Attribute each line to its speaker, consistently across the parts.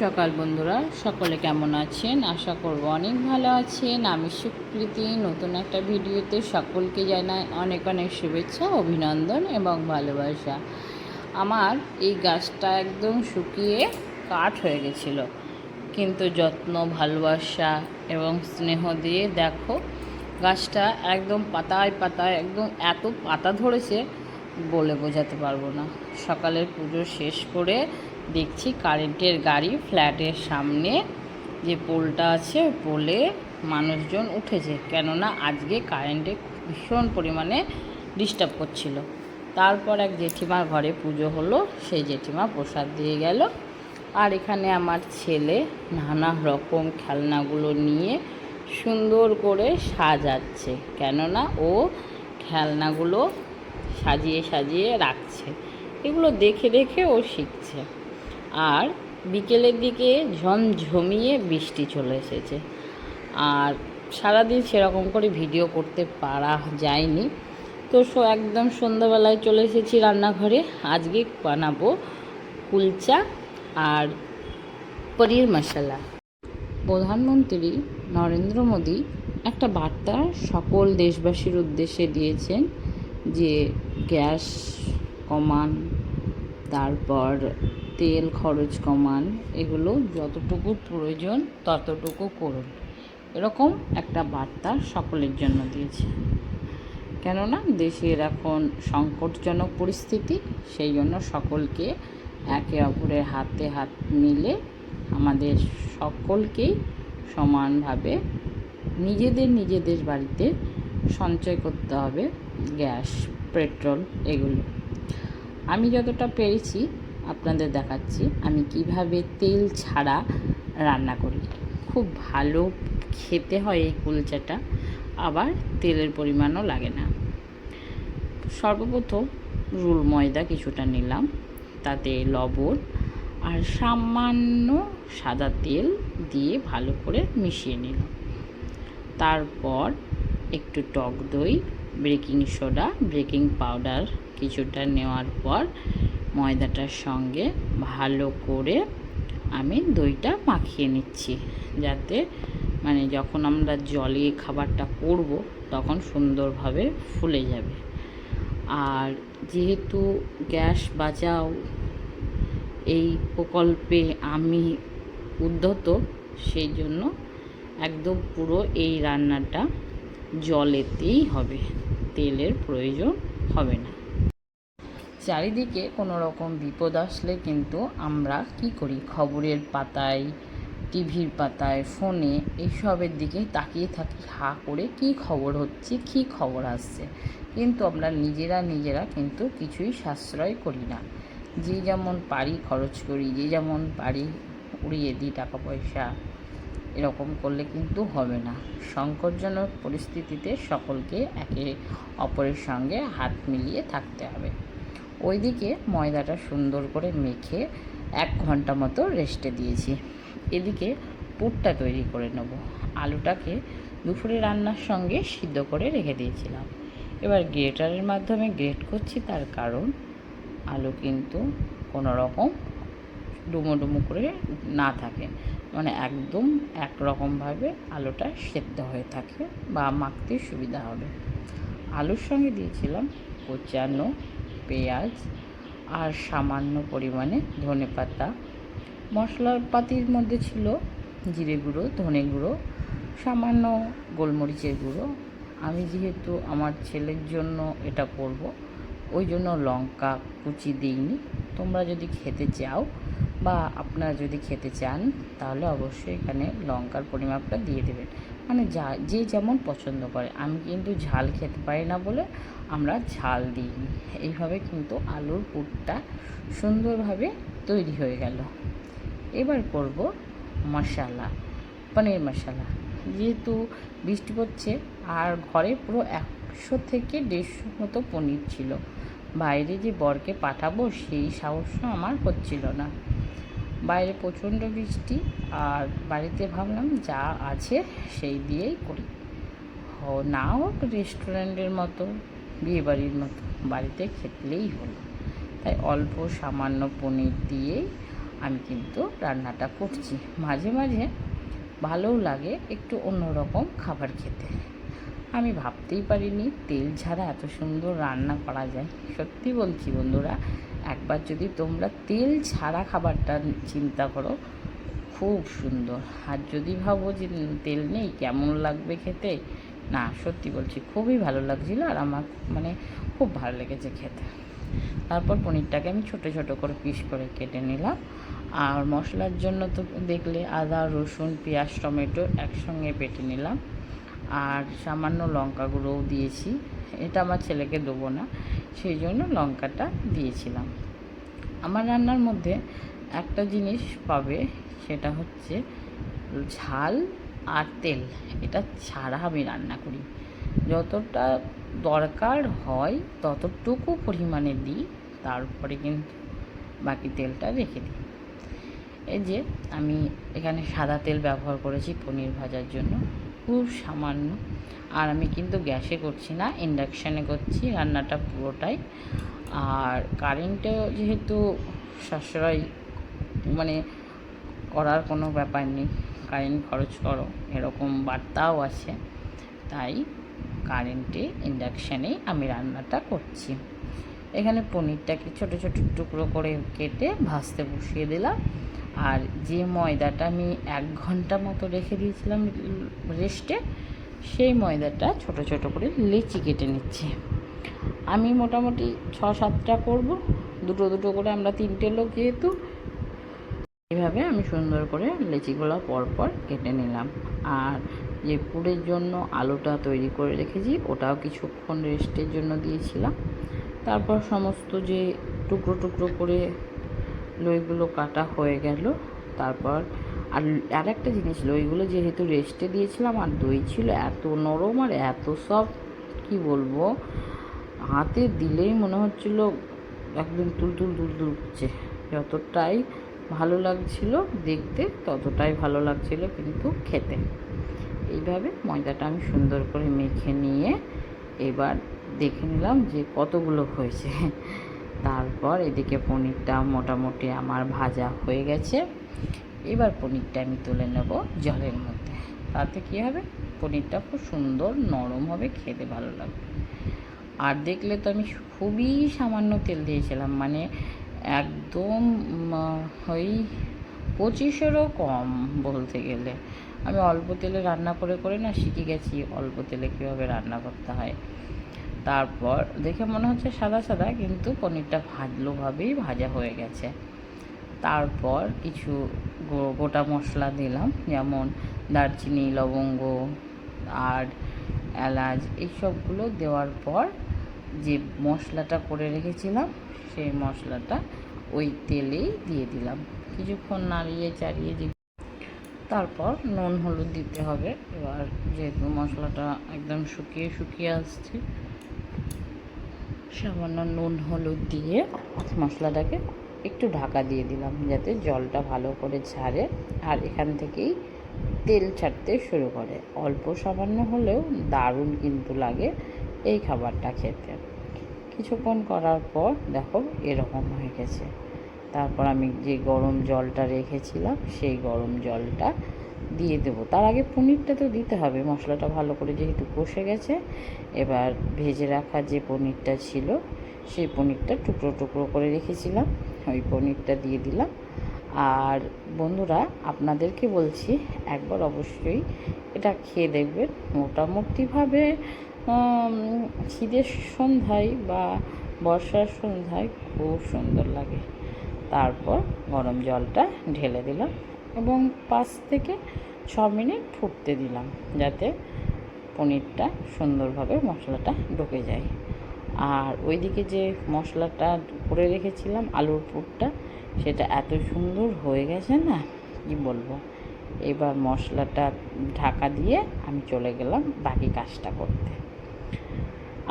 Speaker 1: সকাল বন্ধুরা, সকলে কেমন আছেন? আশা করব অনেক ভালো আছেন। আমি সুকৃতি নতুন একটা ভিডিওতে সকলকে জানাই অনেক অনেক শুভেচ্ছা, অভিনন্দন এবং ভালোবাসা। আমার এই গাছটা একদম শুকিয়ে কাঠ হয়ে গেছিল, কিন্তু যত্ন, ভালোবাসা এবং স্নেহ দিয়ে দেখো গাছটা একদম পাতায় পাতায় একদম এত পাতা ধরেছে বলে বোঝাতে পারবো না। সকালের পুজো শেষ করে দেখছি কারেন্টের গাড়ি ফ্ল্যাটের সামনে যে পোলটা আছে ওই পোলে মানুষজন উঠেছে, কেননা আজকে কারেন্টে ভীষণ পরিমাণে ডিস্টার্ব করছিল। তারপর এক জেঠিমার ঘরে পুজো হলো, সেই জেঠিমা প্রসাদ দিয়ে গেল। আর এখানে আমার ছেলে নানা রকম খেলনাগুলো নিয়ে সুন্দর করে সাজাচ্ছে, কেননা ও খেলনাগুলো সাজিয়ে সাজিয়ে রাখছে। এগুলো দেখে দেখে ও শিখছে। আর বিকেলের দিকে ঝমঝমিয়ে বৃষ্টি চলে এসেছে, আর সারাদিন সেরকম করে ভিডিও করতে পারা যায়নি। তো একদম সন্ধ্যাবেলায় চলে এসেছি রান্নাঘরে। আজকে বানাবো কুলচা আর পনির মশলা। প্রধানমন্ত্রী নরেন্দ্র মোদী একটা বার্তা সকল দেশবাসীর উদ্দেশ্যে দিয়েছেন যে গ্যাস কমান, তারপর তেল খরচ কমান, এগুলো যতটুকু প্রয়োজন ততটুকু করুন, এরকম একটা বার্তা সকলের জন্য দিয়েছে। কেননা দেশের এখন সংকটজনক পরিস্থিতি, সেই জন্য সকলকে একে অপরের হাতে হাত মিলে আমাদের সকলকেই সমানভাবে নিজেদের বাড়িতে সঞ্চয় করতে হবে গ্যাস, পেট্রোল এগুলো। আমি যতটা পেরেছি আপনাদের দেখাচ্ছি আমি কিভাবে তেল ছাড়া রান্না করি। খুব ভালো খেতে হয় এই কুলচাটা, আবার তেলের পরিমাণও লাগে না। সর্বপ্রথম রুল ময়দা কিছুটা নিলাম, তাতে লবণ আর সামান্য সাদা তেল দিয়ে ভালো করে মিশিয়ে নিলাম। তারপর একটু টক দই, বেকিং সোডা, বেকিং পাউডার কিছুটা নেওয়ার পর ময়দাটার সঙ্গে ভালো করে আমি দইটা মাখিয়ে নিচ্ছি, যাতে যখন আমরা জলে খাবারটা করব তখন সুন্দরভাবে ফুলে যাবে। আর যেহেতু গ্যাস বাঁচাও এই প্রকল্পে আমি উদ্যত, সেই জন্য একদম পুরো এই রান্নাটা জলেতেই হবে, তেলের প্রয়োজন হবে না। চারিদিকে কোনো রকম বিপদ আসলে কিন্তু আমরা কি করি, খবরের পাতায়, টিভির পাতায়, ফোনে এইসবের দিকে তাকিয়ে থাকি হা করে, কি খবর হচ্ছে, কি খবর আসছে, কিন্তু আমরা নিজেরা কিন্তু কিছুই সাশ্রয় করি না। যে যেমন পারি খরচ করি, যে যেমন পারি উড়িয়ে দিই টাকা পয়সা। এরকম করলে কিন্তু হবে না। সংকটজনক পরিস্থিতিতে সকলকে একে অপরের সঙ্গে হাত মিলিয়ে থাকতে হবে। ওইদিকে ময়দাটা সুন্দর করে মেখে 1 ঘন্টা মতো রেস্টে দিয়েছি। এদিকে পুরটা তৈরি করে নেব। আলুটাকে দুপুরে রান্নার সঙ্গে সিদ্ধ করে রেখে দিয়েছিলাম। এবার গ্রেটারের মাধ্যমে গ্রেট করছি, তার কারণ আলু কিন্তু কোনো রকম ডুমো করে না থাকে, একদম একরকমভাবে আলুটা সেদ্ধ হয়ে থাকে বা মাখতে সুবিধা হবে। আলুর সঙ্গে দিয়েছিলাম কোচানো পেঁয়াজ আর সামান্য পরিমাণে ধনেপাতা। মশলাপাতির মধ্যে ছিল জিরে গুঁড়ো, ধনে গুঁড়ো, সামান্য গোলমরিচের গুঁড়ো। আমি যেহেতু আমার ছেলের জন্য এটা করব, ওই জন্য লঙ্কা কুচি দিইনি। তোমরা যদি খেতে চাও বা আপনারা যদি খেতে চান তাহলে অবশ্যই এখানে লঙ্কার পরিমাপটা দিয়ে দেবেন, যে যেমন পছন্দ করে। আমি কিন্তু ঝাল খেতে পারি না বলে আমরা ঝাল দিইনি। এইভাবে কিন্তু আলুর পুরটা সুন্দরভাবে তৈরি হয়ে গেল। এবার করব মশলা, পনির মশলা। যেহেতু বৃষ্টি পড়ছে আর ঘরে পুরো 100 থেকে 150 মতো পনির ছিল, বাইরে যে বরকে পাঠাবো সেই সাহসও আমার হচ্ছিল না। বাইরে প্রচণ্ড বৃষ্টি, আর বাড়িতে ভাবলাম যা আছে সেই দিয়েই করি, না হোক রেস্টুরেন্টের মতো, বিয়েবাড়ির মতো, বাড়িতে খেতলেই হলো। তাই অল্প সামান্য পনির দিয়েই আমি কিন্তু রান্নাটা করছি। মাঝে মাঝে ভালোও লাগে একটু অন্যরকম খাবার খেতে। আমি ভাবতেই পারিনি তেল ছাড়া এত সুন্দর রান্না করা যায়। সত্যি বলছি বন্ধুরা, একবার যদি তোমরা তেল ছাড়া খাবারটা চিন্তা করো, খুব সুন্দর। আর যদি ভাবো যে তেল নেই কেমন লাগবে খেতে, না সত্যি বলছি খুবই ভালো লাগছিলো। আর আমার মানে খুব ভালো লেগেছে খেতে। তারপর পনিরটাকে আমি ছোটো ছোটো করে পিস করে কেটে নিলাম। আর মশলার জন্য তো দেখলে আদা রসুন পেঁয়াজ টমেটো একসঙ্গে বেটে নিলাম। আর সামান্য লঙ্কা গুঁড়োও দিয়েছি, এটা আমার ছেলেকে দেবো না, সেই জন্য লঙ্কাটা দিয়েছিলাম। আমার রান্নার মধ্যে একটা জিনিস পাবে, সেটা হচ্ছে ঝাল আর তেল। এটা ছাড়া আমি রান্না করি। যতটা দরকার হয় ততটুকু পরিমাণে দিই, তারপরে কিন্তু বাকি তেলটা রেখে দিই। এই যে আমি এখানে সাদা তেল ব্যবহার করেছি পনির ভাজার জন্য, খুব সামান্য। আর আমি কিন্তু গ্যাসে করছি না, ইন্ডাকশানে করছি রান্নাটা পুরোটাই। আর কারেন্টে যেহেতু সাশ্রয় মানে করার কোনো ব্যাপার নেই, কারেন্ট খরচ করো এরকম বার্তাও আছে, তাই কারেন্টে ইন্ডাকশানেই আমি রান্নাটা করছি। এখানে পনিরটাকে ছোটো ছোটো টুকরো করে কেটে ভাজতে বসিয়ে দিলাম। আর যে ময়দাটা আমি 1 ঘন্টা মতো রেখে দিয়েছিলাম রেস্টে, সেই ময়দাটা ছোট ছোট করে লেচি কেটে নিচ্ছি। আমি মোটামুটি 6-7টা করব, দুটো দুটো করে, আমরা 3টে লোক যেহেতু। এভাবে আমি সুন্দর করে লেচিগুলো পরপর কেটে নিলাম। আর যে পুরের জন্য আলুটা তৈরি করে রেখেছি, ওটাও কিছুক্ষণ রেস্টের জন্য দিয়েছিলাম। তারপর সমস্ত যে টুকরো টুকরো করে লইগুলো কাটা হয়ে গেল। তারপর আর একটা জিনিস, লইগুলো যেহেতু রেস্টে দিয়েছিলাম আর দই ছিল এত নরম আর এত সফট, কি বলবো, হাতে দিলেই মনে হচ্ছিল একদম তুলতুল তুলতুল করছে। যতটাই ভালো লাগছিল দেখতে, ততটাই ভালো লাগছিল কিন্তু খেতে। এইভাবে ময়দাটা আমি সুন্দর করে মেখে নিয়ে এবার দেখে নিলাম যে কতগুলো হয়েছে। তারপর এদিকে পনিরটা মোটামুটি আমার ভাজা হয়ে গেছে। এবার পনিরটা আমি তুলে নেব জলের মধ্যে। তাতে কী হবে, পনিরটা খুব সুন্দর নরম হবে, খেতে ভালো লাগবে। আর দেখলে তো আমি খুবই সামান্য তেল দিয়েছিলাম, মানে একদম ওই 25-এরও কম বলতে গেলে। আমি অল্প তেলে রান্না করে করে না শিখে গেছি অল্প তেলে কীভাবে রান্না করতে হয়। তারপর দেখে মনে হচ্ছে সাদা সাদা, কিন্তু পনিরটা ভালোভাবেই ভাজা হয়ে গেছে। তারপর কিছু গোটা মশলা দিলাম, যেমন দারচিনি লবঙ্গ আর এলাচ, এইসবগুলো দেওয়ার পর যে মশলাটা করে রেখেছিলাম সেই মশলাটা ওই তেলেই দিয়ে দিলাম। কিছুক্ষণ নাড়িয়ে চাড়িয়ে তারপর নুন হলুদ দিতে হবে। এবার যেহেতু মশলাটা একদম শুকিয়ে শুকিয়ে আসছে, সামান্য নুন হলুদ দিয়ে মশলাটাকে একটু ঢাকা দিয়ে দিলাম, যাতে জলটা ভালো করে ছাড়ে আর এখান থেকেই তেল ছাড়তে শুরু করে। অল্প সামান্য হলেও দারুণ কিন্তু লাগে এই খাবারটা খেতে। কিছুক্ষণ করার পর দেখো এরকম হয়ে গেছে। তারপর আমি যে গরম জলটা রেখেছিলাম সেই গরম জলটা দিয়ে দেবো। তার আগে পনিরটা তো দিতে হবে, মশলাটা ভালো করে যেহেতু কষে গেছে। এবার ভেজে রাখা যে পনিরটা ছিল, সেই পনিরটা টুকরো টুকরো করে রেখেছিলাম, ওই পনিরটা দিয়ে দিলাম। আর বন্ধুরা, আপনাদেরকে বলছি একবার অবশ্যই এটা খেয়ে দেখবেন। মোটামুটিভাবে শীতের সন্ধ্যায় বা বর্ষার সন্ধ্যায় খুব সুন্দর লাগে। তারপর গরম জলটা ঢেলে দিলাম এবং 5 থেকে 6 মিনিট ফুটতে দিলাম, যাতে পনিরটা সুন্দরভাবে মশলাটা ঢুকে যায়। আর ওইদিকে যে মশলাটা করে রেখেছিলাম আলুর পুরটা, সেটা এত সুন্দর হয়ে গেছে না, কি বলবো। এবার মশলাটা ঢাকা দিয়ে আমি চলে গেলাম বাকি কাজটা করতে।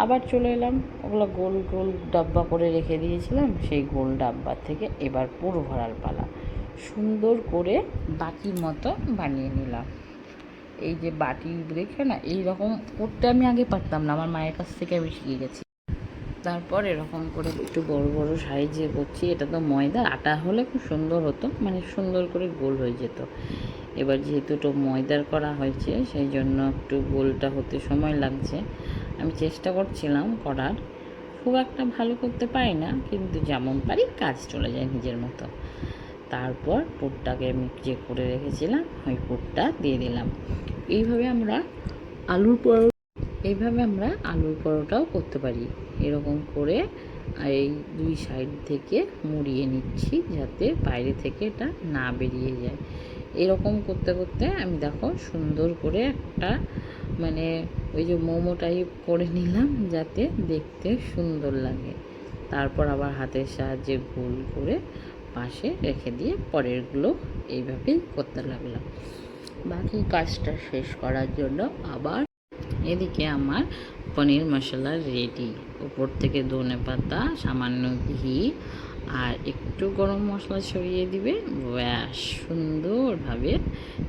Speaker 1: আবার চলে এলাম, ওগুলো গোল গোল ডাব্বা করে রেখে দিয়েছিলাম, সেই গোল ডাব্বা থেকে এবার পুরো ভরার পালা। সুন্দর করে বাটির মতো বানিয়ে নিলাম। এই যে বাটি দেখে না, এই রকম করতে আমি আগে পারতাম না, আমার মায়ের কাছ থেকে আমি শিখে গেছি। তারপর এরকম করে একটু বড় বড় সাইজে করছি। এটা তো ময়দা, আটা হলে খুব সুন্দর হতো, মানে সুন্দর করে গোল হয়ে যেত। এবার যেহেতু তো ময়দার করা হয়েছে সেই জন্য একটু গোলটা হতে সময় লাগছে। আমি চেষ্টা করছিলাম করার, খুব একটা ভালো করতে পারি না, কিন্তু যেমন পারি কাজ চলে যায় নিজের মতো। তারপর পুরটাকে আমি যে করে রেখেছিলাম ওই পুরটা দিয়ে দিলাম। এইভাবে আমরা আলুর পরোটা আলুর পরোটাও করতে পারি। এরকম করে এই দুই সাইড থেকে মুড়িয়ে নিচ্ছি যাতে বাইরে থেকে এটা না বেরিয়ে যায়। এরকম করতে করতে আমি দেখো সুন্দর করে একটা মানে ওই যে মোমো টাইপ করে নিলাম যাতে দেখতে সুন্দর লাগে। তারপর আবার হাতের সাহায্যে গোল করে পাশে রেখে দিয়ে পরেরগুলো এইভাবেই করতে লাগলাম। বাকি কাজটা শেষ করার জন্য আবার এদিকে আমার পনির মশলা রেডি। উপর থেকে ধনেপাতা, সামান্য ঘি আর একটু গরম মশলা ছড়িয়ে দিবে, ব্যাস সুন্দরভাবে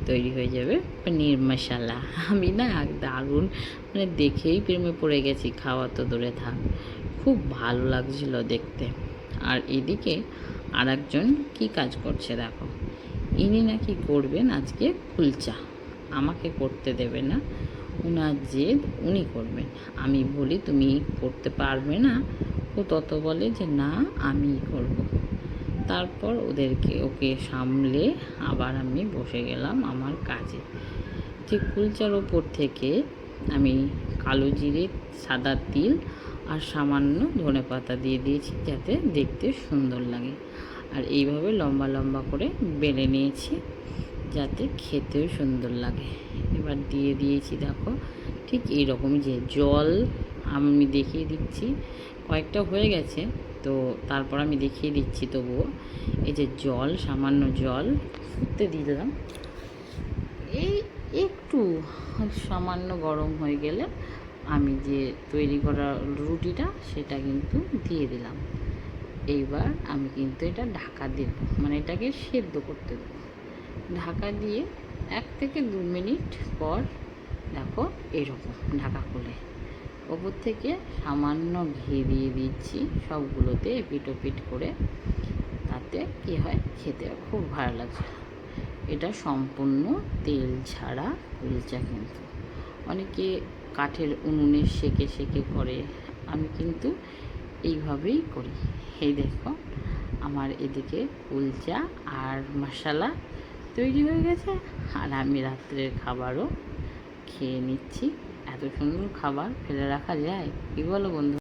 Speaker 1: তৈরি হয়ে যাবে পনির মশলা। আমি না দারুণ মানে দেখেই প্রেমে পড়ে গেছি, খাওয়া তো দূরে থাক, খুব ভালো লাগছিল দেখতে। আর এদিকে আর একজন কী কাজ করছে দেখো, ইনি নাকি করবেন আজকে কুলচা, আমাকে করতে দেবে না, উনার জেদ উনি করবেন। আমি বলি তুমি করতে পারবে না, ও তত বলে যে না আমিই করব। তারপর ওকে সামলে আবার আমি বসে গেলাম আমার কাজে। যে কুলচার ওপর থেকে আমি কালো জিরে, সাদা তিল আর সামান্য ধনেপাতা দিয়ে দিয়েছি যাতে দেখতে সুন্দর লাগে। আর এইভাবে লম্বা লম্বা করে বেলে নিয়েছি যাতে খেতেও সুন্দর লাগে। এবার দিয়ে দিয়েছি দেখো ঠিক এইরকম যে জল, আমি দেখিয়ে দিচ্ছি, কয়েকটা হয়ে গেছে তো তারপর আমি দেখিয়ে দিচ্ছি। তবুও এই যে জল, সামান্য জল ফুটতে দিলাম, এই একটু সামান্য গরম হয়ে গেলে আমি যে তৈরি করা রুটিটা সেটা কিন্তু দিয়ে দিলাম। এইবার আমি কিন্তু এটা ঢাকা দেব, মানে এটাকে সেদ্ধ করতে দেবো। ঢাকা দিয়ে 1 থেকে 2 মিনিট পর দেখো এরকম ঢাকা খুলে ওপর থেকে সামান্য ঘি দিয়ে দিচ্ছি সবগুলোতে এপিট ওপিট করে। তাতে কী হয়, খেতে খুব ভালো লাগছে। এটা সম্পূর্ণ তেল ছাড়া কুলচা। কিন্তু অনেকে কাঠের উনুনে সেকে সেকে করে, আমি কিন্তু এইভাবেই করি। এই দেখো আমার এদিকে কুলচা আর মশলা তৈরি হয়ে গেছে, আর আমি রাত্রের খাবারও খেয়ে নিচ্ছি। এত সুন্দর খাবার ফেলে রাখা যায় কি বলো বন্ধু?